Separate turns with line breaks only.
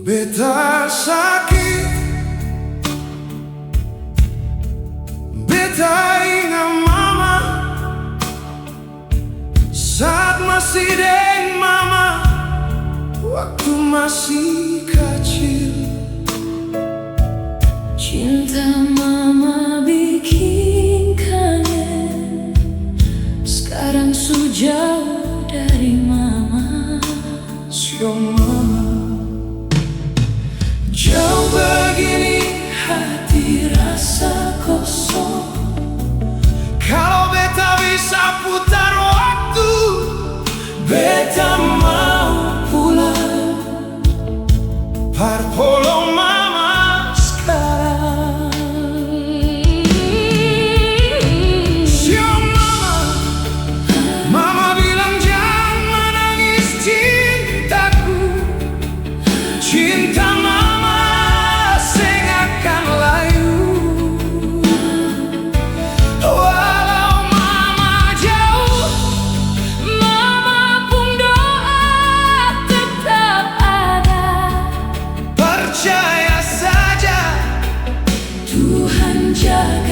Beta sakit, beta ingat mama saat masih dengan mama, waktu masih kecil.
Cinta mama bikin kangen, sekarang su jauh dari mama.
Siang mama jauh begini,
Hati rasa kosong.
kalau beta bisa putar waktu,
Beta mau pulang
parpolo mama
sekarang.
siang mama, mama bilang jangan menangis cintaku, cinta mama sing akan layu. Walau mama jauh,
Mama pun doa tetap ada.
percaya saja
Tuhan jaga